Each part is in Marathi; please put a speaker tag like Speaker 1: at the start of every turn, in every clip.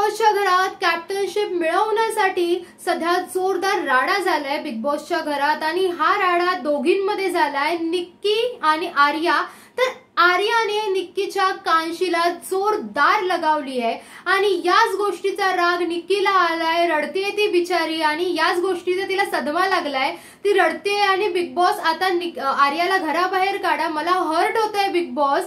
Speaker 1: बॉसच्या घरात कॅप्टनशिप मिळवण्यासाठी सध्या जोरदार राडा झालाय बिग बॉसच्या घरात आणि हा राडा दोघींमध्ये झालाय, निक्की आणि आर्या। तर आर्याने निक्कीच्या कानशीला जोरदार लगावली आहे आणि याच गोष्टीचा राग निक्कीला आलाय। रडते ती बिचारी आणि याच गोष्टीचा तिला सदमा लागलाय, ती रडते आणि बिग बॉस आता आर्याला घराबाहेर काढा, मला हर्ट होतंय बिग बॉस,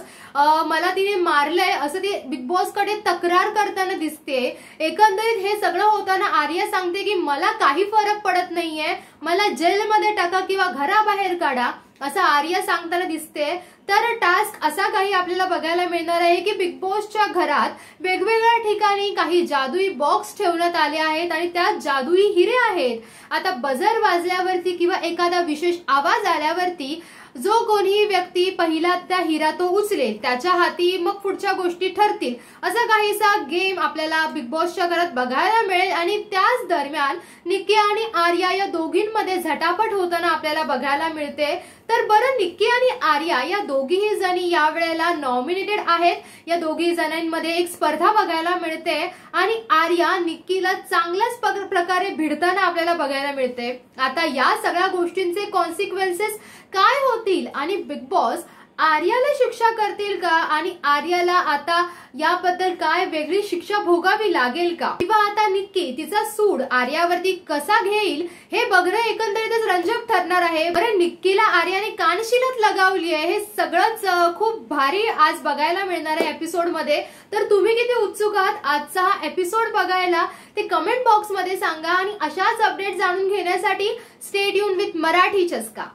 Speaker 1: मला तिने मारलंय असं ती बिग बॉस कडे तक्रार करताना दिसते। एकंदरीत हे सगळं होताना आर्या सांगते की मला काही फरक पडत नाहीये, मला जेलमध्ये टाका किंवा घराबाहेर काढा असं आर्या सांगताना दिसते। तर टास्क असा काही आपल्याला बघायला मिळणार आहे की बिग बॉसच्या घरात वेगवेगळ्या ठिकाणी काही जादुई बॉक्स ठेवण्यात आले आहेत आणि त्यात जादुई हिरे आहेत। आता बजर वाजल्यावरती किंवा एखादा विशेष आवाज आल्यावरती जो कोणी व्यक्ती पहिला त्या हिरा तो उचलेल त्याच्या हाती मग पुढच्या गोष्टी ठरतील, असा काहीसा गेम आपल्याला बिग बॉसच्या घरात बघायला मिळेल। आणि त्याच दरम्यान निक्की आणि आर्या या दोघींमध्ये झटापट होताना आपल्याला बघायला मिळते। तर बरं, निक्की आणि आर्या या दोघीही जणी या वेळेला नॉमिनेटेड आहेत। या दोघी जणांमध्ये एक स्पर्धा बघायला मिळते आणि आर्या निक्कीला चांगल्याच प्रकारे भिडताना आपल्याला बघायला मिळते। आता या सगळ्या गोष्टींचे कॉन्सिक्वेन्सेस काय होतील आणि बिग बॉस आर्याला शिक्षा करतील का आणि आर्याला आता याबद्दल काय वेगळी शिक्षा भोगावी लागेल का, किंवा आता निक्की तिचा सूड आर्यावरती कसा घेईल हे बघणं एकंदरीतच रंजक ठरणार आहे। बरं, निक्कीला आर्याने कानशिलात लगावली आहे, हे सगळंच खूप भारी आज बघायला मिळणार आहे एपिसोड मध्ये। तर तुम्ही किती उत्सुक आहात आजचा हा एपिसोड बघायला ते कमेंट बॉक्स मध्ये सांगा आणि अशाच अपडेट जाणून घेण्यासाठी स्टे ट्यून विथ मराठी चस्का।